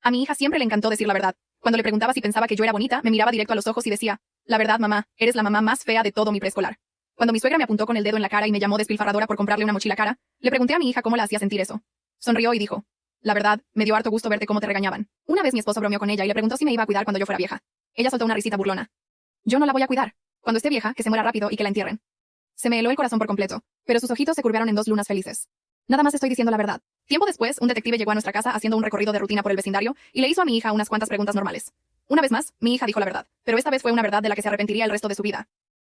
A mi hija siempre le encantó decir la verdad. Cuando le preguntaba si pensaba que yo era bonita, me miraba directo a los ojos y decía, la verdad, mamá, eres la mamá más fea de todo mi preescolar. Cuando mi suegra me apuntó con el dedo en la cara y me llamó despilfarradora por comprarle una mochila cara, le pregunté a mi hija cómo la hacía sentir eso. Sonrió y dijo, la verdad, me dio harto gusto verte cómo te regañaban. Una vez mi esposo bromeó con ella y le preguntó si me iba a cuidar cuando yo fuera vieja. Ella soltó una risita burlona. Yo no la voy a cuidar. Cuando esté vieja, que se muera rápido y que la entierren. Se me heló el corazón por completo, pero sus ojitos se curvaron en dos lunas felices. Nada más estoy diciendo la verdad. Tiempo después, un detective llegó a nuestra casa haciendo un recorrido de rutina por el vecindario y le hizo a mi hija unas cuantas preguntas normales. Una vez más, mi hija dijo la verdad, pero esta vez fue una verdad de la que se arrepentiría el resto de su vida.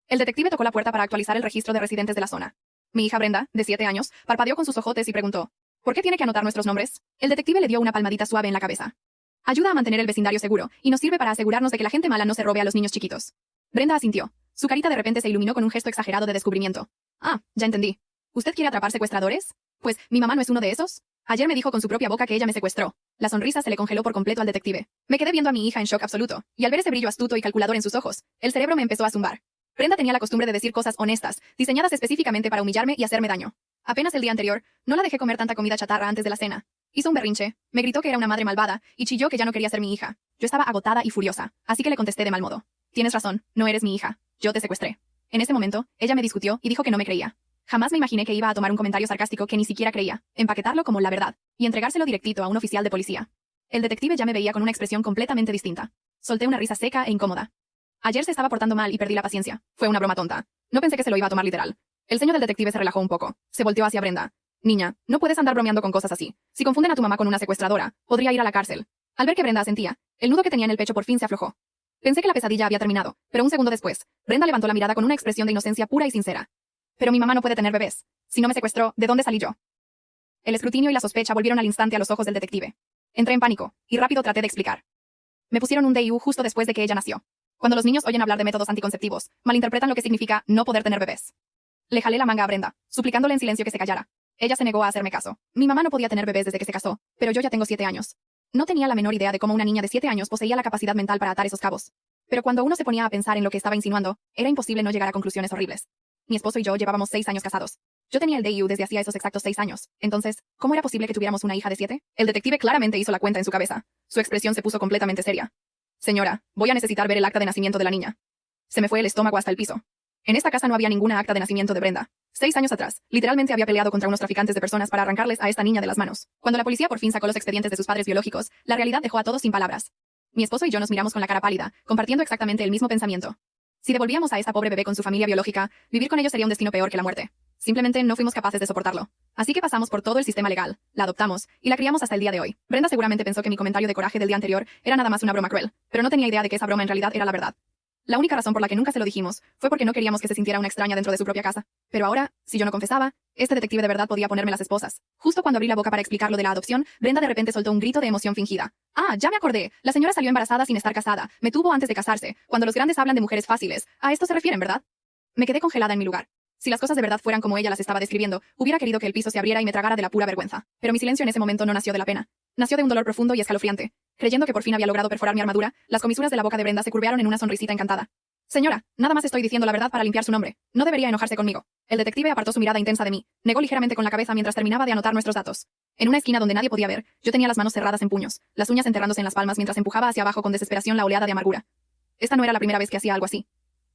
El detective tocó la puerta para actualizar el registro de residentes de la zona. Mi hija Brenda, de 7 años, parpadeó con sus ojotes y preguntó, ¿por qué tiene que anotar nuestros nombres? El detective le dio una palmadita suave en la cabeza. Ayuda a mantener el vecindario seguro, y nos sirve para asegurarnos de que la gente mala no se robe a los niños chiquitos. Brenda asintió. Su carita de repente se iluminó con un gesto exagerado de descubrimiento. Ah, ya entendí. ¿Usted quiere atrapar secuestradores? Pues, ¿mi mamá no es uno de esos? Ayer me dijo con su propia boca que ella me secuestró. La sonrisa se le congeló por completo al detective. Me quedé viendo a mi hija en shock absoluto, y al ver ese brillo astuto y calculador en sus ojos, el cerebro me empezó a zumbar. Brenda tenía la costumbre de decir cosas honestas, diseñadas específicamente para humillarme y hacerme daño. Apenas el día anterior, no la dejé comer tanta comida chatarra antes de la cena. Hizo un berrinche, me gritó que era una madre malvada, y chilló que ya no quería ser mi hija. Yo estaba agotada y furiosa, así que le contesté de mal modo. Tienes razón, no eres mi hija. Yo te secuestré. En ese momento, ella me discutió y dijo que no me creía. Jamás me imaginé que iba a tomar un comentario sarcástico que ni siquiera creía, empaquetarlo como la verdad, y entregárselo directito a un oficial de policía. El detective ya me veía con una expresión completamente distinta. Solté una risa seca e incómoda. Ayer se estaba portando mal y perdí la paciencia. Fue una broma tonta. No pensé que se lo iba a tomar literal. El ceño del detective se relajó un poco. Se volteó hacia Brenda. Niña, no puedes andar bromeando con cosas así. Si confunden a tu mamá con una secuestradora, podría ir a la cárcel. Al ver que Brenda asentía, el nudo que tenía en el pecho por fin se aflojó. Pensé que la pesadilla había terminado, pero un segundo después, Brenda levantó la mirada con una expresión de inocencia pura y sincera. Pero mi mamá no puede tener bebés. Si no me secuestró, ¿de dónde salí yo? El escrutinio y la sospecha volvieron al instante a los ojos del detective. Entré en pánico, y rápido traté de explicar. Me pusieron un DIU justo después de que ella nació. Cuando los niños oyen hablar de métodos anticonceptivos, malinterpretan lo que significa no poder tener bebés. Le jalé la manga a Brenda, suplicándole en silencio que se callara. Ella se negó a hacerme caso. Mi mamá no podía tener bebés desde que se casó, pero yo ya tengo 7 años. No tenía la menor idea de cómo una niña de 7 años poseía la capacidad mental para atar esos cabos. Pero cuando uno se ponía a pensar en lo que estaba insinuando, era imposible no llegar a conclusiones horribles. Mi esposo y yo llevábamos 6 años casados. Yo tenía el DIU desde hacía esos exactos 6 años. Entonces, ¿cómo era posible que tuviéramos una hija de 7? El detective claramente hizo la cuenta en su cabeza. Su expresión se puso completamente seria. Señora, voy a necesitar ver el acta de nacimiento de la niña. Se me fue el estómago hasta el piso. En esta casa no había ninguna acta de nacimiento de Brenda. 6 años atrás, literalmente había peleado contra unos traficantes de personas para arrancarles a esta niña de las manos. Cuando la policía por fin sacó los expedientes de sus padres biológicos, la realidad dejó a todos sin palabras. Mi esposo y yo nos miramos con la cara pálida, compartiendo exactamente el mismo pensamiento. Si devolvíamos a esta pobre bebé con su familia biológica, vivir con ellos sería un destino peor que la muerte. Simplemente no fuimos capaces de soportarlo. Así que pasamos por todo el sistema legal, la adoptamos, y la criamos hasta el día de hoy. Brenda seguramente pensó que mi comentario de coraje del día anterior era nada más una broma cruel, pero no tenía idea de que esa broma en realidad era la verdad. La única razón por la que nunca se lo dijimos fue porque no queríamos que se sintiera una extraña dentro de su propia casa. Pero ahora, si yo no confesaba, este detective de verdad podía ponerme las esposas. Justo cuando abrí la boca para explicar lo de la adopción, Brenda de repente soltó un grito de emoción fingida. Ah, ya me acordé. La señora salió embarazada sin estar casada. Me tuvo antes de casarse. Cuando los grandes hablan de mujeres fáciles, a esto se refieren, ¿verdad? Me quedé congelada en mi lugar. Si las cosas de verdad fueran como ella las estaba describiendo, hubiera querido que el piso se abriera y me tragara de la pura vergüenza. Pero mi silencio en ese momento no nació de la pena. Nació de un dolor profundo y escalofriante. Creyendo que por fin había logrado perforar mi armadura, las comisuras de la boca de Brenda se curvearon en una sonrisita encantada. Señora, nada más estoy diciendo la verdad para limpiar su nombre. No debería enojarse conmigo. El detective apartó su mirada intensa de mí. Negó ligeramente con la cabeza mientras terminaba de anotar nuestros datos. En una esquina donde nadie podía ver, yo tenía las manos cerradas en puños, las uñas enterrándose en las palmas mientras empujaba hacia abajo con desesperación la oleada de amargura. Esta no era la primera vez que hacía algo así.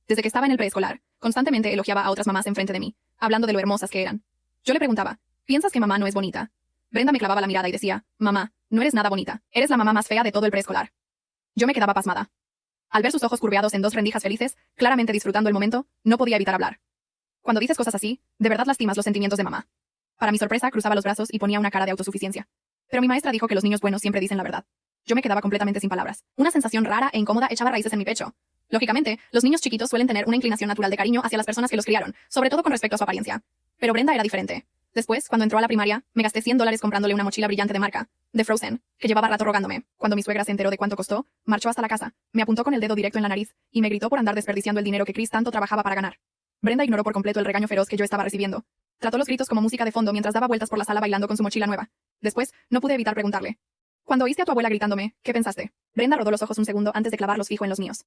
Desde que estaba en el preescolar, constantemente elogiaba a otras mamás enfrente de mí, hablando de lo hermosas que eran. Yo le preguntaba, ¿piensas que mamá no es bonita? Brenda me clavaba la mirada y decía, mamá, no eres nada bonita. Eres la mamá más fea de todo el preescolar. Yo me quedaba pasmada. Al ver sus ojos curveados en 2 rendijas felices, claramente disfrutando el momento, no podía evitar hablar. Cuando dices cosas así, de verdad lastimas los sentimientos de mamá. Para mi sorpresa, cruzaba los brazos y ponía una cara de autosuficiencia. Pero mi maestra dijo que los niños buenos siempre dicen la verdad. Yo me quedaba completamente sin palabras. Una sensación rara e incómoda echaba raíces en mi pecho. Lógicamente, los niños chiquitos suelen tener una inclinación natural de cariño hacia las personas que los criaron, sobre todo con respecto a su apariencia. Pero Brenda era diferente. Después, cuando entró a la primaria, me gasté $100 comprándole una mochila brillante de marca, de Frozen, que llevaba rato rogándome. Cuando mi suegra se enteró de cuánto costó, marchó hasta la casa, me apuntó con el dedo directo en la nariz, y me gritó por andar desperdiciando el dinero que Chris tanto trabajaba para ganar. Brenda ignoró por completo el regaño feroz que yo estaba recibiendo. Trató los gritos como música de fondo mientras daba vueltas por la sala bailando con su mochila nueva. Después, no pude evitar preguntarle. Cuando oíste a tu abuela gritándome, ¿qué pensaste? Brenda rodó los ojos un segundo antes de clavarlos fijo en los míos.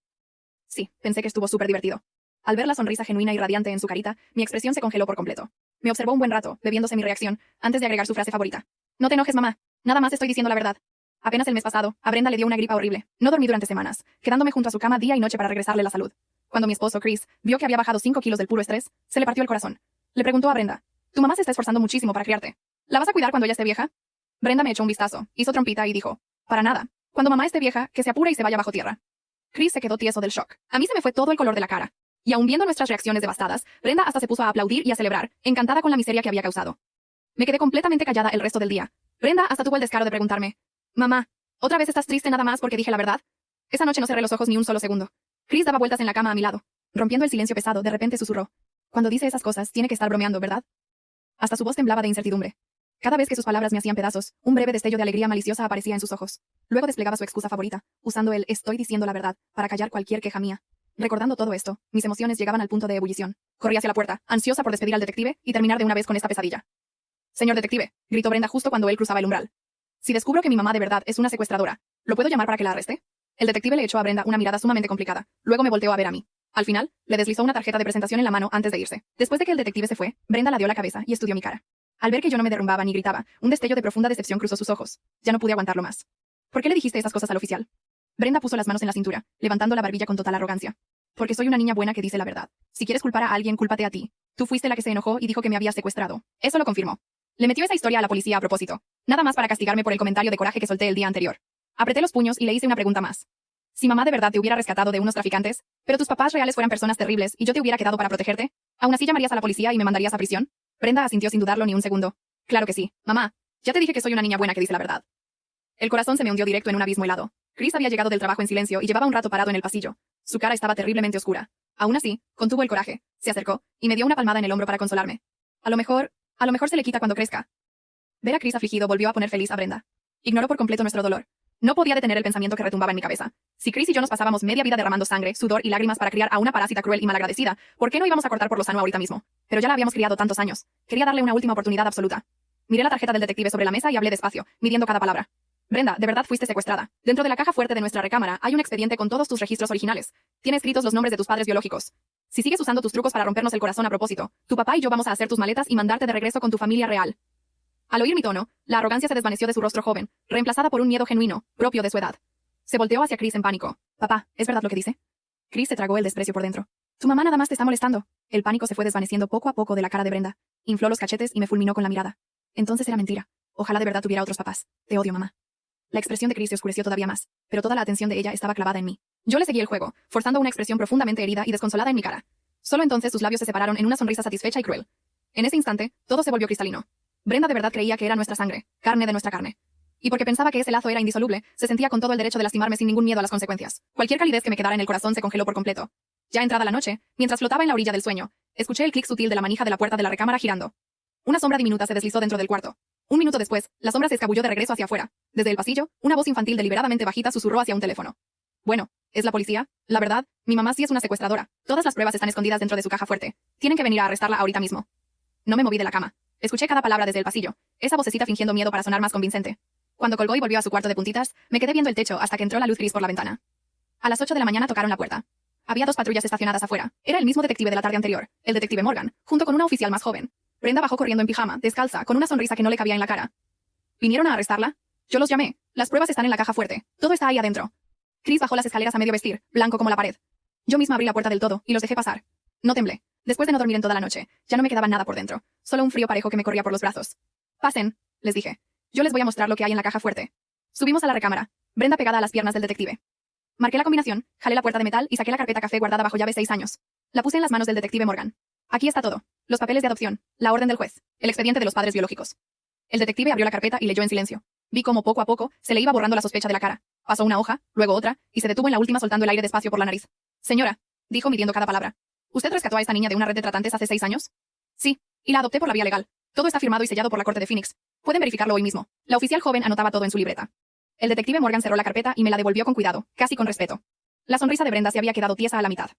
Sí, pensé que estuvo súper divertido. Al ver la sonrisa genuina y radiante en su carita, mi expresión se congeló por completo. Me observó un buen rato, bebiéndose mi reacción, antes de agregar su frase favorita. No te enojes, mamá. Nada más estoy diciendo la verdad. Apenas el mes pasado, a Brenda le dio una gripa horrible. No dormí durante semanas, quedándome junto a su cama día y noche para regresarle la salud. Cuando mi esposo, Chris, vio que había bajado 5 kilos del puro estrés, se le partió el corazón. Le preguntó a Brenda, «Tu mamá se está esforzando muchísimo para criarte. ¿La vas a cuidar cuando ella esté vieja?» Brenda me echó un vistazo, hizo trompita y dijo, «Para nada. Cuando mamá esté vieja, que se apure y se vaya bajo tierra». Chris se quedó tieso del shock. A mí se me fue todo el color de la cara. Y aun viendo nuestras reacciones devastadas, Brenda hasta se puso a aplaudir y a celebrar, encantada con la miseria que había causado. Me quedé completamente callada el resto del día. Brenda hasta tuvo el descaro de preguntarme, «Mamá, ¿otra vez estás triste nada más porque dije la verdad?» Esa noche no cerré los ojos ni un solo segundo. Chris daba vueltas en la cama a mi lado. Rompiendo el silencio pesado, de repente susurró, «Cuando dice esas cosas, tiene que estar bromeando, ¿verdad?» Hasta su voz temblaba de incertidumbre. Cada vez que sus palabras me hacían pedazos, un breve destello de alegría maliciosa aparecía en sus ojos. Luego desplegaba su excusa favorita, usando el «estoy diciendo la verdad» para callar cualquier queja mía. Recordando todo esto, mis emociones llegaban al punto de ebullición. Corrí hacia la puerta, ansiosa por despedir al detective y terminar de una vez con esta pesadilla. «Señor detective», gritó Brenda justo cuando él cruzaba el umbral. «Si descubro que mi mamá de verdad es una secuestradora, ¿lo puedo llamar para que la arreste?» El detective le echó a Brenda una mirada sumamente complicada. Luego me volteó a ver a mí. Al final, le deslizó una tarjeta de presentación en la mano antes de irse. Después de que el detective se fue, Brenda ladeó la cabeza y estudió mi cara. Al ver que yo no me derrumbaba ni gritaba, un destello de profunda decepción cruzó sus ojos. Ya no pude aguantarlo más. «¿Por qué le dijiste esas cosas al oficial?» Brenda puso las manos en la cintura, levantando la barbilla con total arrogancia. «Porque soy una niña buena que dice la verdad. Si quieres culpar a alguien, cúlpate a ti. Tú fuiste la que se enojó y dijo que me había secuestrado. Eso lo confirmó. Le metió esa historia a la policía a propósito. Nada más para castigarme por el comentario de coraje que solté el día anterior. Apreté los puños y le hice una pregunta más. Si mamá de verdad te hubiera rescatado de unos traficantes, pero tus papás reales fueran personas terribles y yo te hubiera quedado para protegerte, ¿aún así llamarías a la policía y me mandarías a prisión?» Brenda asintió sin dudarlo ni un segundo. «Claro que sí, mamá. Ya te dije que soy una niña buena que dice la verdad». El corazón se me hundió directo en un abismo helado. Chris había llegado del trabajo en silencio y llevaba un rato parado en el pasillo. Su cara estaba terriblemente oscura. Aún así, contuvo el coraje, se acercó y me dio una palmada en el hombro para consolarme. A lo mejor se le quita cuando crezca». Ver a Chris afligido volvió a poner feliz a Brenda. Ignoró por completo nuestro dolor. No podía detener el pensamiento que retumbaba en mi cabeza. Si Chris y yo nos pasábamos media vida derramando sangre, sudor y lágrimas para criar a una parásita cruel y malagradecida, ¿por qué no íbamos a cortar por lo sano ahorita mismo? Pero ya la habíamos criado tantos años. Quería darle una última oportunidad absoluta. Miré la tarjeta del detective sobre la mesa y hablé despacio, midiendo cada palabra. «Brenda, de verdad fuiste secuestrada. Dentro de la caja fuerte de nuestra recámara hay un expediente con todos tus registros originales. Tiene escritos los nombres de tus padres biológicos. Si sigues usando tus trucos para rompernos el corazón a propósito, tu papá y yo vamos a hacer tus maletas y mandarte de regreso con tu familia real». Al oír mi tono, la arrogancia se desvaneció de su rostro joven, reemplazada por un miedo genuino, propio de su edad. Se volteó hacia Chris en pánico. «Papá, ¿es verdad lo que dice?» Chris se tragó el desprecio por dentro. «Tu mamá nada más te está molestando». El pánico se fue desvaneciendo poco a poco de la cara de Brenda. Infló los cachetes y me fulminó con la mirada. «Entonces era mentira. Ojalá de verdad tuviera otros papás. Te odio, mamá». La expresión de Chris se oscureció todavía más, pero toda la atención de ella estaba clavada en mí. Yo le seguí el juego, forzando una expresión profundamente herida y desconsolada en mi cara. Solo entonces sus labios se separaron en una sonrisa satisfecha y cruel. En ese instante, todo se volvió cristalino. Brenda de verdad creía que era nuestra sangre, carne de nuestra carne. Y porque pensaba que ese lazo era indisoluble, se sentía con todo el derecho de lastimarme sin ningún miedo a las consecuencias. Cualquier calidez que me quedara en el corazón se congeló por completo. Ya entrada la noche, mientras flotaba en la orilla del sueño, escuché el clic sutil de la manija de la puerta de la recámara girando. Una sombra diminuta se deslizó dentro del cuarto. Un minuto después, la sombra se escabulló de regreso hacia afuera. Desde el pasillo, una voz infantil deliberadamente bajita susurró hacia un teléfono. «Bueno, ¿es la policía? La verdad, mi mamá sí es una secuestradora. Todas las pruebas están escondidas dentro de su caja fuerte. Tienen que venir a arrestarla ahorita mismo». No me moví de la cama. Escuché cada palabra desde el pasillo, esa vocecita fingiendo miedo para sonar más convincente. Cuando colgó y volvió a su cuarto de puntitas, me quedé viendo el techo hasta que entró la luz gris por la ventana. A las 8 de la mañana tocaron la puerta. Había 2 patrullas estacionadas afuera. Era el mismo detective de la tarde anterior, el detective Morgan, junto con una oficial más joven. Brenda bajó corriendo en pijama, descalza, con una sonrisa que no le cabía en la cara. ¿Vinieron a arrestarla? Yo los llamé. Las pruebas están en la caja fuerte. Todo está ahí adentro. Chris bajó las escaleras a medio vestir, blanco como la pared. Yo misma abrí la puerta del todo y los dejé pasar. No temblé. Después de no dormir en toda la noche, ya no me quedaba nada por dentro. Solo un frío parejo que me corría por los brazos. «Pasen», les dije. «Yo les voy a mostrar lo que hay en la caja fuerte». Subimos a la recámara, Brenda pegada a las piernas del detective. Marqué la combinación, jalé la puerta de metal y saqué la carpeta café guardada bajo llave 6 años. La puse en las manos del detective Morgan. «Aquí está todo. Los papeles de adopción, la orden del juez, el expediente de los padres biológicos». El detective abrió la carpeta y leyó en silencio. Vi cómo poco a poco se le iba borrando la sospecha de la cara. Pasó una hoja, luego otra, y se detuvo en la última soltando el aire despacio por la nariz. «Señora», dijo midiendo cada palabra. «¿Usted rescató a esta niña de una red de tratantes hace 6 años?» «Sí, y la adopté por la vía legal. Todo está firmado y sellado por la corte de Phoenix. Pueden verificarlo hoy mismo». La oficial joven anotaba todo en su libreta. El detective Morgan cerró la carpeta y me la devolvió con cuidado, casi con respeto. La sonrisa de Brenda se había quedado tiesa a la mitad.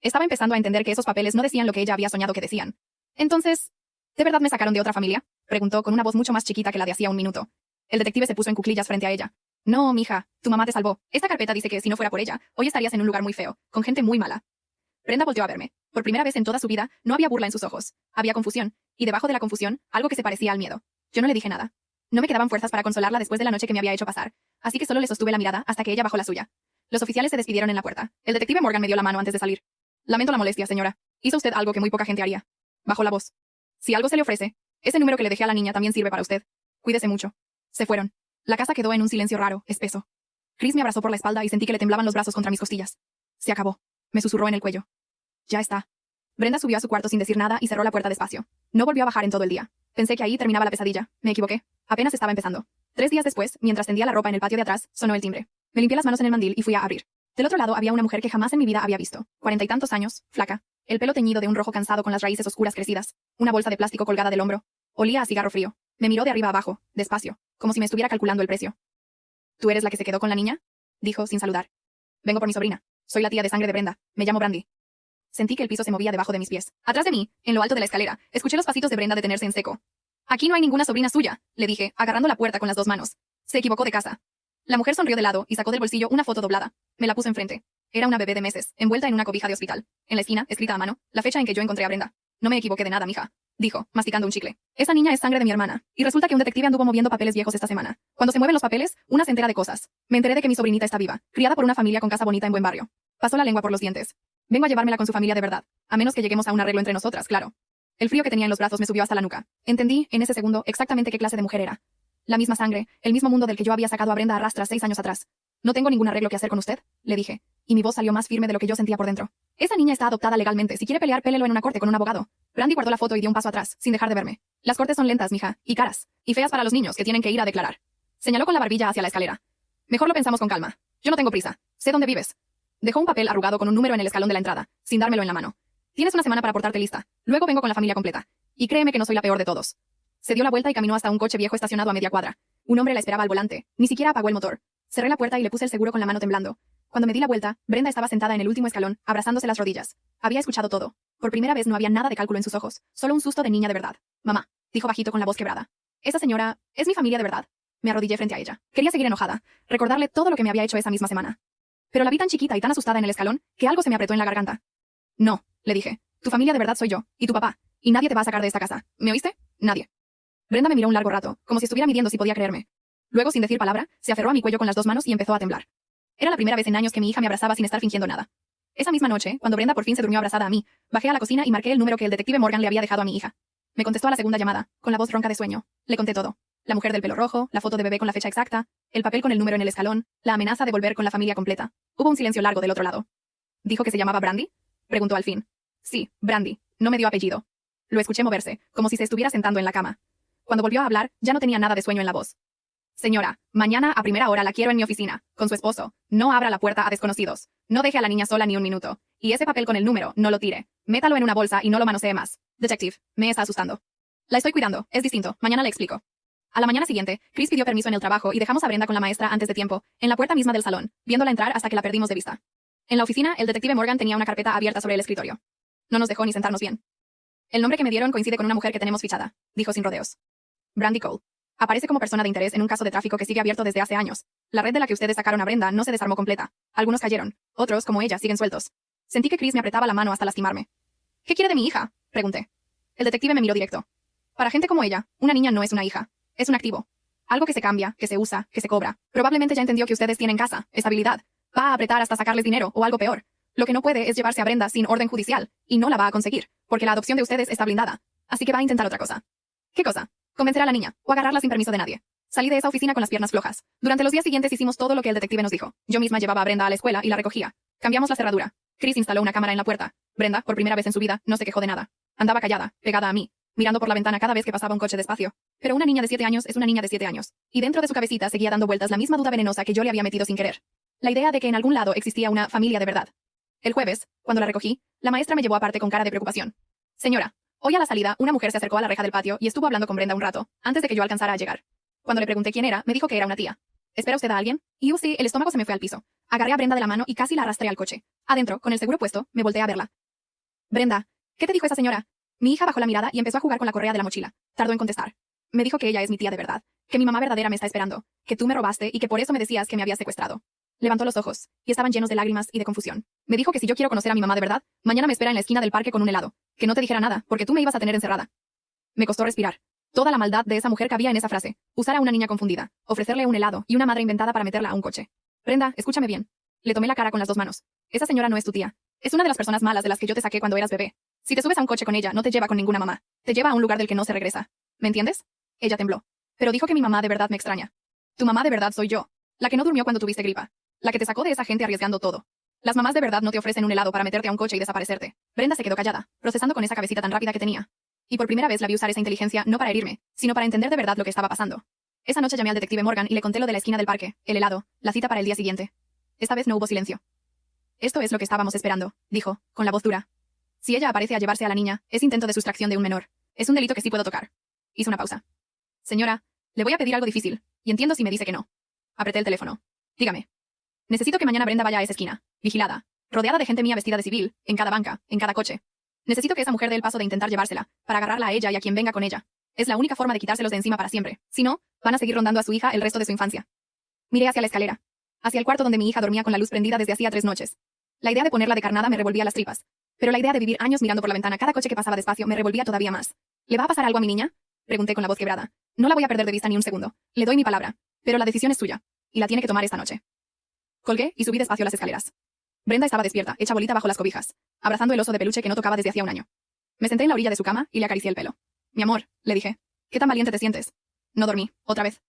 Estaba empezando a entender que esos papeles no decían lo que ella había soñado que decían. «Entonces, ¿de verdad me sacaron de otra familia?», preguntó con una voz mucho más chiquita que la de hacía un minuto. El detective se puso en cuclillas frente a ella. «No, mija, tu mamá te salvó. Esta carpeta dice que si no fuera por ella, hoy estarías en un lugar muy feo, con gente muy mala». Brenda volteó a verme. Por primera vez en toda su vida, no había burla en sus ojos. Había confusión, y debajo de la confusión, algo que se parecía al miedo. Yo no le dije nada. No me quedaban fuerzas para consolarla después de la noche que me había hecho pasar, así que solo le sostuve la mirada hasta que ella bajó la suya. Los oficiales se despidieron en la puerta. El detective Morgan me dio la mano antes de salir. Lamento la molestia, señora. Hizo usted algo que muy poca gente haría. Bajó la voz. Si algo se le ofrece, ese número que le dejé a la niña también sirve para usted. Cuídese mucho. Se fueron. La casa quedó en un silencio raro, espeso. Chris me abrazó por la espalda y sentí que le temblaban los brazos contra mis costillas. Se acabó. Me susurró en el cuello. Ya está. Brenda subió a su cuarto sin decir nada y cerró la puerta despacio. No volvió a bajar en todo el día. Pensé que ahí terminaba la pesadilla. Me equivoqué. Apenas estaba empezando. 3 días después, mientras tendía la ropa en el patio de atrás, sonó el timbre. Me limpié las manos en el mandil y fui a abrir. Del otro lado había una mujer que jamás en mi vida había visto. 40 y tantos años, flaca. El pelo teñido de un rojo cansado con las raíces oscuras crecidas. Una bolsa de plástico colgada del hombro. Olía a cigarro frío. Me miró de arriba abajo, despacio, como si me estuviera calculando el precio. ¿Tú eres la que se quedó con la niña?, dijo sin saludar. Vengo por mi sobrina. Soy la tía de sangre de Brenda. Me llamo Brandy. Sentí que el piso se movía debajo de mis pies. Atrás de mí, en lo alto de la escalera, escuché los pasitos de Brenda detenerse en seco. Aquí no hay ninguna sobrina suya, le dije, agarrando la puerta con las 2 manos. Se equivocó de casa. La mujer sonrió de lado y sacó del bolsillo una foto doblada. Me la puso enfrente. Era una bebé de meses, envuelta en una cobija de hospital. En la esquina, escrita a mano, la fecha en que yo encontré a Brenda. No me equivoqué de nada, mija, dijo, masticando un chicle. Esa niña es sangre de mi hermana, y resulta que un detective anduvo moviendo papeles viejos esta semana. Cuando se mueven los papeles, una se entera de cosas. Me enteré de que mi sobrinita está viva, criada por una familia con casa bonita en buen barrio. Pasó la lengua por los dientes. Vengo a llevármela con su familia de verdad, a menos que lleguemos a un arreglo entre nosotras, claro. El frío que tenía en los brazos me subió hasta la nuca. Entendí, en ese segundo, exactamente qué clase de mujer era. La misma sangre, el mismo mundo del que yo había sacado a Brenda a rastras 6 años atrás. No tengo ningún arreglo que hacer con usted, le dije, y mi voz salió más firme de lo que yo sentía por dentro. Esa niña está adoptada legalmente. Si quiere pelear, pélelo en una corte con un abogado. Brandy guardó la foto y dio un paso atrás, sin dejar de verme. Las cortes son lentas, mija, y caras, y feas para los niños que tienen que ir a declarar. Señaló con la barbilla hacia la escalera. Mejor lo pensamos con calma. Yo no tengo prisa. Sé dónde vives. Dejó un papel arrugado con un número en el escalón de la entrada, sin dármelo en la mano. Tienes una semana para portarte lista. Luego vengo con la familia completa. Y créeme que no soy la peor de todos. Se dio la vuelta y caminó hasta un coche viejo estacionado a media cuadra. Un hombre la esperaba al volante. Ni siquiera apagó el motor. Cerré la puerta y le puse el seguro con la mano temblando. Cuando me di la vuelta, Brenda estaba sentada en el último escalón, abrazándose las rodillas. Había escuchado todo. Por primera vez no había nada de cálculo en sus ojos, solo un susto de niña de verdad. Mamá, dijo bajito con la voz quebrada. Esa señora, ¿es mi familia de verdad? Me arrodillé frente a ella. Quería seguir enojada, recordarle todo lo que me había hecho esa misma semana. Pero la vi tan chiquita y tan asustada en el escalón, que algo se me apretó en la garganta. No, le dije. Tu familia de verdad soy yo, y tu papá. Y nadie te va a sacar de esta casa. ¿Me oíste? Nadie. Brenda me miró un largo rato, como si estuviera midiendo si podía creerme. Luego, sin decir palabra, se aferró a mi cuello con las 2 manos y empezó a temblar. Era la primera vez en años que mi hija me abrazaba sin estar fingiendo nada. Esa misma noche, cuando Brenda por fin se durmió abrazada a mí, bajé a la cocina y marqué el número que el detective Morgan le había dejado a mi hija. Me contestó a la segunda llamada, con la voz ronca de sueño. Le conté todo. La mujer del pelo rojo, la foto de bebé con la fecha exacta, el papel con el número en el escalón, la amenaza de volver con la familia completa. Hubo un silencio largo del otro lado. ¿Dijo que se llamaba Brandy?, preguntó al fin. Sí, Brandy. No me dio apellido. Lo escuché moverse, como si se estuviera sentando en la cama. Cuando volvió a hablar, ya no tenía nada de sueño en la voz. Señora, mañana a primera hora la quiero en mi oficina, con su esposo. No abra la puerta a desconocidos. No deje a la niña sola ni un minuto. Y ese papel con el número, no lo tire. Métalo en una bolsa y no lo manosee más. Detective, me está asustando. La estoy cuidando, es distinto, mañana le explico. A la mañana siguiente, Chris pidió permiso en el trabajo y dejamos a Brenda con la maestra antes de tiempo, en la puerta misma del salón, viéndola entrar hasta que la perdimos de vista. En la oficina, el detective Morgan tenía una carpeta abierta sobre el escritorio. No nos dejó ni sentarnos bien. El nombre que me dieron coincide con una mujer que tenemos fichada, dijo sin rodeos. Brandy Cole. Aparece como persona de interés en un caso de tráfico que sigue abierto desde hace años. La red de la que ustedes sacaron a Brenda no se desarmó completa. Algunos cayeron. Otros, como ella, siguen sueltos. Sentí que Chris me apretaba la mano hasta lastimarme. ¿Qué quiere de mi hija?, pregunté. El detective me miró directo. Para gente como ella, una niña no es una hija. Es un activo. Algo que se cambia, que se usa, que se cobra. Probablemente ya entendió que ustedes tienen casa, estabilidad. Va a apretar hasta sacarles dinero, o algo peor. Lo que no puede es llevarse a Brenda sin orden judicial, y no la va a conseguir, porque la adopción de ustedes está blindada. Así que va a intentar otra cosa. ¿Qué cosa? Convencer a la niña, o agarrarla sin permiso de nadie. Salí de esa oficina con las piernas flojas. Durante los días siguientes hicimos todo lo que el detective nos dijo. Yo misma llevaba a Brenda a la escuela y la recogía. Cambiamos la cerradura. Chris instaló una cámara en la puerta. Brenda, por primera vez en su vida, no se quejó de nada. Andaba callada, pegada a mí, mirando por la ventana cada vez que pasaba un coche despacio. Pero una niña de 7 años es una niña de 7 años. Y dentro de su cabecita seguía dando vueltas la misma duda venenosa que yo le había metido sin querer. La idea de que en algún lado existía una familia de verdad. El jueves, cuando la recogí, la maestra me llevó aparte con cara de preocupación. Señora, hoy a la salida, una mujer se acercó a la reja del patio y estuvo hablando con Brenda un rato, antes de que yo alcanzara a llegar. Cuando le pregunté quién era, me dijo que era una tía. ¿Espera usted a alguien? Y sí, el estómago se me fue al piso. Agarré a Brenda de la mano y casi la arrastré al coche. Adentro, con el seguro puesto, me volteé a verla. Brenda, ¿qué te dijo esa señora? Mi hija bajó la mirada y empezó a jugar con la correa de la mochila. Tardó en contestar. Me dijo que ella es mi tía de verdad, que mi mamá verdadera me está esperando, que tú me robaste y que por eso me decías que me habías secuestrado. Levantó los ojos, y estaban llenos de lágrimas y de confusión. Me dijo que si yo quiero conocer a mi mamá de verdad, mañana me espera en la esquina del parque con un helado. Que no te dijera nada, porque tú me ibas a tener encerrada. Me costó respirar. Toda la maldad de esa mujer cabía en esa frase. Usar a una niña confundida, ofrecerle un helado y una madre inventada para meterla a un coche. Brenda, escúchame bien. Le tomé la cara con las dos manos. Esa señora no es tu tía. Es una de las personas malas de las que yo te saqué cuando eras bebé. Si te subes a un coche con ella, no te lleva con ninguna mamá. Te lleva a un lugar del que no se regresa. ¿Me entiendes? Ella tembló. Pero dijo que mi mamá de verdad me extraña. Tu mamá de verdad soy yo. La que no durmió cuando tuviste gripa. La que te sacó de esa gente arriesgando todo. Las mamás de verdad no te ofrecen un helado para meterte a un coche y desaparecerte. Brenda se quedó callada, procesando con esa cabecita tan rápida que tenía. Y por primera vez la vi usar esa inteligencia no para herirme, sino para entender de verdad lo que estaba pasando. Esa noche llamé al detective Morgan y le conté lo de la esquina del parque, el helado, la cita para el día siguiente. Esta vez no hubo silencio. Esto es lo que estábamos esperando, dijo, con la voz dura. Si ella aparece a llevarse a la niña, es intento de sustracción de un menor. Es un delito que sí puedo tocar. Hizo una pausa. Señora, le voy a pedir algo difícil, y entiendo si me dice que no. Apreté el teléfono. Dígame. Necesito que mañana Brenda vaya a esa esquina, vigilada, rodeada de gente mía vestida de civil, en cada banca, en cada coche. Necesito que esa mujer dé el paso de intentar llevársela, para agarrarla a ella y a quien venga con ella. Es la única forma de quitárselos de encima para siempre. Si no, van a seguir rondando a su hija el resto de su infancia. Miré hacia la escalera. Hacia el cuarto donde mi hija dormía con la luz prendida desde hacía 3 noches. La idea de ponerla de carnada me revolvía las tripas. Pero la idea de vivir años mirando por la ventana cada coche que pasaba despacio me revolvía todavía más. ¿Le va a pasar algo a mi niña? Pregunté con la voz quebrada. No la voy a perder de vista ni un segundo. Le doy mi palabra. Pero la decisión es suya. Y la tiene que tomar esta noche. Colgué y subí despacio las escaleras. Brenda estaba despierta, hecha bolita bajo las cobijas, abrazando el oso de peluche que no tocaba desde hacía un año. Me senté en la orilla de su cama y le acaricié el pelo. Mi amor, le dije. ¿Qué tan valiente te sientes? No dormí, otra vez.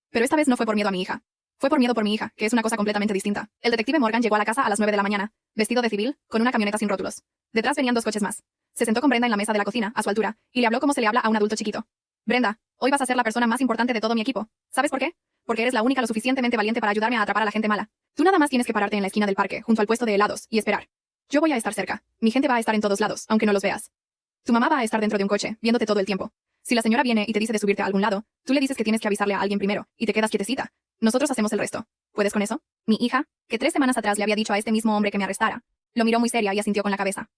Pero esta vez no fue por miedo a mi hija. Fue por miedo por mi hija, que es una cosa completamente distinta. El detective Morgan llegó a la casa a las 9 de la mañana, vestido de civil, con una camioneta sin rótulos. Detrás venían 2 coches más. Se sentó con Brenda en la mesa de la cocina, a su altura, y le habló como se le habla a un adulto chiquito. Brenda, hoy vas a ser la persona más importante de todo mi equipo. ¿Sabes por qué? Porque eres la única lo suficientemente valiente para ayudarme a atrapar a la gente mala. Tú nada más tienes que pararte en la esquina del parque, junto al puesto de helados, y esperar. Yo voy a estar cerca. Mi gente va a estar en todos lados, aunque no los veas. Tu mamá va a estar dentro de un coche, viéndote todo el tiempo. Si la señora viene y te dice de subirte a algún lado, tú le dices que tienes que avisarle a alguien primero, y te quedas quietecita. Nosotros hacemos el resto. ¿Puedes con eso? Mi hija, que 3 semanas atrás le había dicho a este mismo hombre que me arrestara, lo miró muy seria y asintió con la cabeza.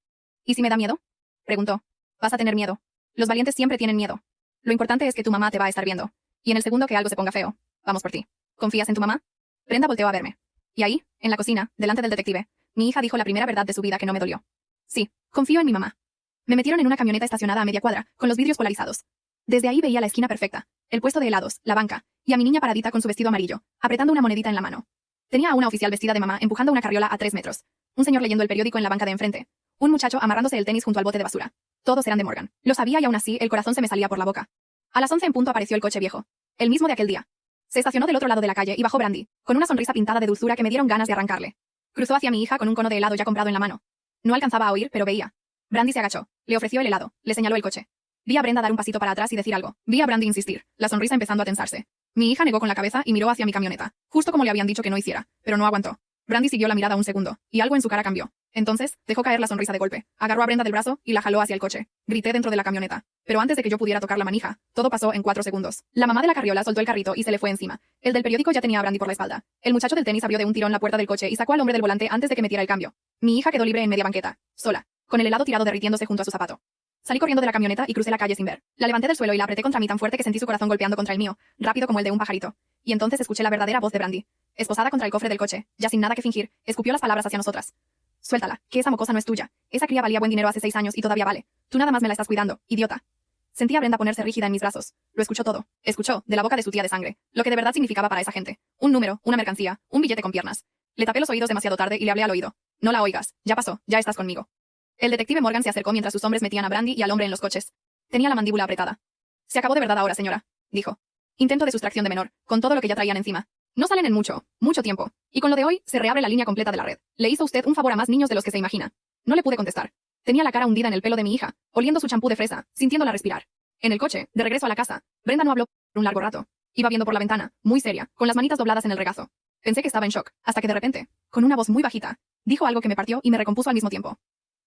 ¿Y si me da miedo? Preguntó. Vas a tener miedo. Los valientes siempre tienen miedo. Lo importante es que tu mamá te va a estar viendo. Y en el segundo que algo se ponga feo, vamos por ti. ¿Confías en tu mamá? Brenda volteó a verme. Y ahí, en la cocina, delante del detective, mi hija dijo la primera verdad de su vida que no me dolió. Sí, confío en mi mamá. Me metieron en una camioneta estacionada a media cuadra, con los vidrios polarizados. Desde ahí veía la esquina perfecta, el puesto de helados, la banca, y a mi niña paradita con su vestido amarillo, apretando una monedita en la mano. Tenía a una oficial vestida de mamá empujando una carriola a 3 metros. Un señor leyendo el periódico en la banca de enfrente. Un muchacho amarrándose el tenis junto al bote de basura. Todos eran de Morgan. Lo sabía y aún así el corazón se me salía por la boca. A las 11 en punto apareció el coche viejo. El mismo de aquel día. Se estacionó del otro lado de la calle y bajó Brandy, con una sonrisa pintada de dulzura que me dieron ganas de arrancarle. Cruzó hacia mi hija con un cono de helado ya comprado en la mano. No alcanzaba a oír, pero veía. Brandy se agachó. Le ofreció el helado. Le señaló el coche. Vi a Brenda dar un pasito para atrás y decir algo. Vi a Brandy insistir, la sonrisa empezando a tensarse. Mi hija negó con la cabeza y miró hacia mi camioneta, justo como le habían dicho que no hiciera, pero no aguantó. Brandy siguió la mirada un segundo, y algo en su cara cambió. Entonces, dejó caer la sonrisa de golpe, agarró a Brenda del brazo y la jaló hacia el coche. Grité dentro de la camioneta. Pero antes de que yo pudiera tocar la manija, todo pasó en 4 segundos. La mamá de la carriola soltó el carrito y se le fue encima. El del periódico ya tenía a Brandy por la espalda. El muchacho del tenis abrió de un tirón la puerta del coche y sacó al hombre del volante antes de que metiera el cambio. Mi hija quedó libre en media banqueta, sola, con el helado tirado derritiéndose junto a su zapato. Salí corriendo de la camioneta y crucé la calle sin ver. La levanté del suelo y la apreté contra mí tan fuerte que sentí su corazón golpeando contra el mío, rápido como el de un pajarito. Y entonces escuché la verdadera voz de Brandy. Esposada contra el cofre del coche, ya sin nada que fingir, escupió las palabras hacia nosotras. Suéltala, que esa mocosa no es tuya. Esa cría valía buen dinero hace 6 años y todavía vale. Tú nada más me la estás cuidando, idiota. Sentí a Brenda ponerse rígida en mis brazos. Lo escuchó todo. Escuchó, de la boca de su tía de sangre, lo que de verdad significaba para esa gente. Un número, una mercancía, un billete con piernas. Le tapé los oídos demasiado tarde y le hablé al oído. No la oigas, ya pasó, ya estás conmigo. El detective Morgan se acercó mientras sus hombres metían a Brandy y al hombre en los coches. Tenía la mandíbula apretada. Se acabó de verdad ahora, señora, dijo. Intento de sustracción de menor, con todo lo que ya traían encima. No salen en mucho tiempo. Y con lo de hoy, se reabre la línea completa de la red. Le hizo usted un favor a más niños de los que se imagina. No le pude contestar. Tenía la cara hundida en el pelo de mi hija, oliendo su champú de fresa, sintiéndola respirar. En el coche, de regreso a la casa, Brenda no habló por un largo rato. Iba viendo por la ventana, muy seria, con las manitas dobladas en el regazo. Pensé que estaba en shock, hasta que de repente, con una voz muy bajita, dijo algo que me partió y me recompuso al mismo tiempo.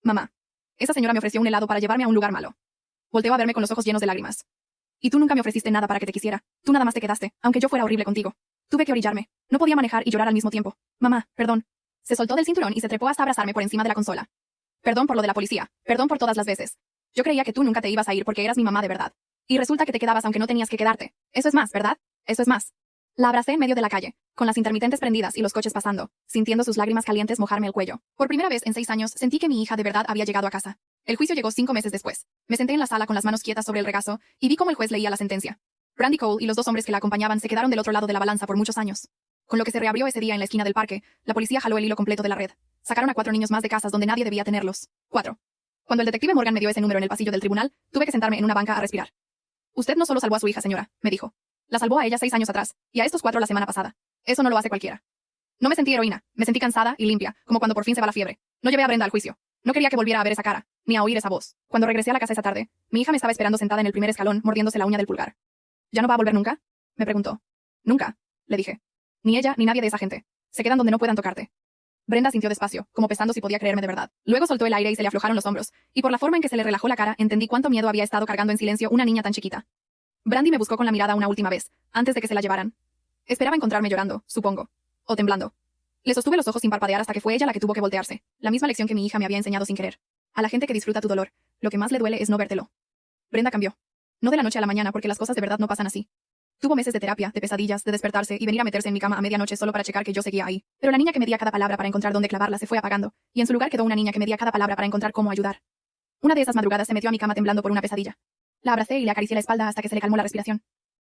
Mamá. Esa señora me ofreció un helado para llevarme a un lugar malo. Volteó a verme con los ojos llenos de lágrimas. Y tú nunca me ofreciste nada para que te quisiera. Tú nada más te quedaste, aunque yo fuera horrible contigo. Tuve que orillarme. No podía manejar y llorar al mismo tiempo. Mamá, perdón. Se soltó del cinturón y se trepó hasta abrazarme por encima de la consola. Perdón por lo de la policía. Perdón por todas las veces. Yo creía que tú nunca te ibas a ir porque eras mi mamá de verdad. Y resulta que te quedabas aunque no tenías que quedarte. Eso es más, ¿verdad? Eso es más. La abracé en medio de la calle, con las intermitentes prendidas y los coches pasando, sintiendo sus lágrimas calientes mojarme el cuello. Por primera vez en 6 años sentí que mi hija de verdad había llegado a casa. El juicio llegó 5 meses después. Me senté en la sala con las manos quietas sobre el regazo y vi cómo el juez leía la sentencia. Brandy Cole y los 2 hombres que la acompañaban se quedaron del otro lado de la balanza por muchos años. Con lo que se reabrió ese día en la esquina del parque, la policía jaló el hilo completo de la red. Sacaron a 4 niños más de casas donde nadie debía tenerlos. 4. Cuando el detective Morgan me dio ese número en el pasillo del tribunal, tuve que sentarme en una banca a respirar. Usted no solo salvó a su hija, señora, me dijo. La salvó a ella 6 años atrás, y a estos 4 la semana pasada. Eso no lo hace cualquiera. No me sentí heroína, me sentí cansada y limpia, como cuando por fin se va la fiebre. No llevé a Brenda al juicio. No quería que volviera a ver esa cara, ni a oír esa voz. Cuando regresé a la casa esa tarde, mi hija me estaba esperando sentada en el primer escalón, mordiéndose la uña del pulgar. ¿Ya no va a volver nunca? Me preguntó. Nunca, le dije. Ni ella, ni nadie de esa gente. Se quedan donde no puedan tocarte. Brenda sintió despacio, como pensando si podía creerme de verdad. Luego soltó el aire y se le aflojaron los hombros, y por la forma en que se le relajó la cara, entendí cuánto miedo había estado cargando en silencio una niña tan chiquita. Brandy me buscó con la mirada una última vez, antes de que se la llevaran. Esperaba encontrarme llorando, supongo. O temblando. Le sostuve los ojos sin parpadear hasta que fue ella la que tuvo que voltearse. La misma lección que mi hija me había enseñado sin querer. A la gente que disfruta tu dolor, lo que más le duele es no vértelo. Brenda cambió. No de la noche a la mañana porque las cosas de verdad no pasan así. Tuvo meses de terapia, de pesadillas, de despertarse y venir a meterse en mi cama a medianoche solo para checar que yo seguía ahí. Pero la niña que medía cada palabra para encontrar dónde clavarla se fue apagando, y en su lugar quedó una niña que medía cada palabra para encontrar cómo ayudar. Una de esas madrugadas se metió a mi cama temblando por una pesadilla. La abracé y le acaricié la espalda hasta que se le calmó la respiración.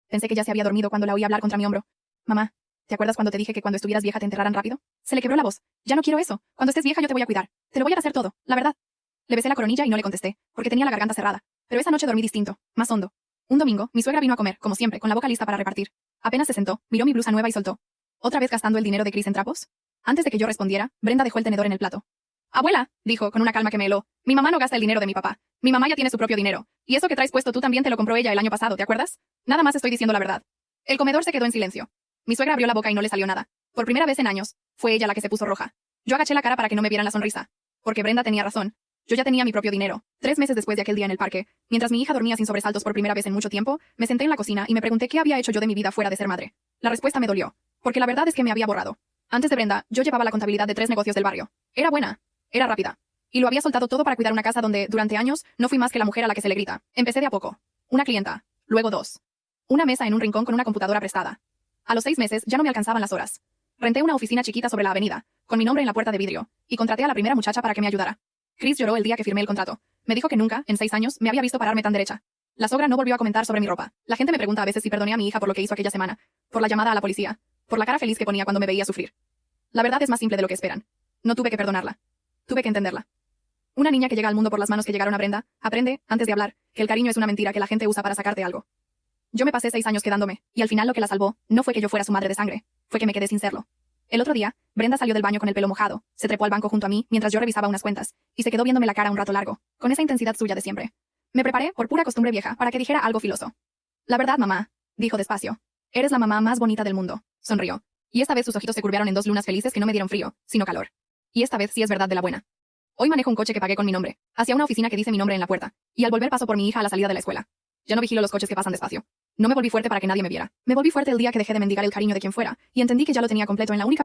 Pensé que ya se había dormido cuando la oí hablar contra mi hombro. Mamá, ¿te acuerdas cuando te dije que cuando estuvieras vieja te enterraran rápido? Se le quebró la voz. Ya no quiero eso. Cuando estés vieja yo te voy a cuidar. Te lo voy a hacer todo, la verdad. Le besé la coronilla y no le contesté, porque tenía la garganta cerrada. Pero esa noche dormí distinto, más hondo. Un domingo, mi suegra vino a comer, como siempre, con la boca lista para repartir. Apenas se sentó, miró mi blusa nueva y soltó. ¿Otra vez gastando el dinero de Chris en trapos? Antes de que yo respondiera, Brenda dejó el tenedor en el plato. Abuela, dijo, con una calma que me heló, mi mamá no gasta el dinero de mi papá. Mi mamá ya tiene su propio dinero. Y eso que traes puesto tú también te lo compró ella el año pasado, ¿te acuerdas? Nada más estoy diciendo la verdad. El comedor se quedó en silencio. Mi suegra abrió la boca y no le salió nada. Por primera vez en años, fue ella la que se puso roja. Yo agaché la cara para que no me vieran la sonrisa. Porque Brenda tenía razón. Yo ya tenía mi propio dinero. 3 meses después de aquel día en el parque, mientras mi hija dormía sin sobresaltos por primera vez en mucho tiempo, me senté en la cocina y me pregunté qué había hecho yo de mi vida fuera de ser madre. La respuesta me dolió. Porque la verdad es que me había borrado. Antes de Brenda, yo llevaba la contabilidad de 3 negocios del barrio. Era buena. Era rápida. Y lo había soltado todo para cuidar una casa donde, durante años, no fui más que la mujer a la que se le grita. Empecé de a poco. Una clienta. Luego 2. Una mesa en un rincón con una computadora prestada. A los 6 meses ya no me alcanzaban las horas. Renté una oficina chiquita sobre la avenida, con mi nombre en la puerta de vidrio, y contraté a la primera muchacha para que me ayudara. Chris lloró el día que firmé el contrato. Me dijo que nunca, en 6 años, me había visto pararme tan derecha. La sogra no volvió a comentar sobre mi ropa. La gente me pregunta a veces si perdoné a mi hija por lo que hizo aquella semana, por la llamada a la policía, por la cara feliz que ponía cuando me veía sufrir. La verdad es más simple de lo que esperan. No tuve que perdonarla. Tuve que entenderla. Una niña que llega al mundo por las manos que llegaron a Brenda, aprende, antes de hablar, que el cariño es una mentira que la gente usa para sacarte algo. Yo me pasé 6 años quedándome, y al final lo que la salvó, no fue que yo fuera su madre de sangre, fue que me quedé sin serlo. El otro día, Brenda salió del baño con el pelo mojado, se trepó al banco junto a mí mientras yo revisaba unas cuentas, y se quedó viéndome la cara un rato largo, con esa intensidad suya de siempre. Me preparé, por pura costumbre vieja, para que dijera algo filoso. La verdad, mamá, dijo despacio. Eres la mamá más bonita del mundo, sonrió. Y esta vez sus ojitos se curvaron en 2 lunas felices que no me dieron frío, sino calor. Y esta vez sí es verdad de la buena. Hoy manejo un coche que pagué con mi nombre, hacia una oficina que dice mi nombre en la puerta, y al volver paso por mi hija a la salida de la escuela. Ya no vigilo los coches que pasan despacio. No me volví fuerte para que nadie me viera. Me volví fuerte el día que dejé de mendigar el cariño de quien fuera, y entendí que ya lo tenía completo en la única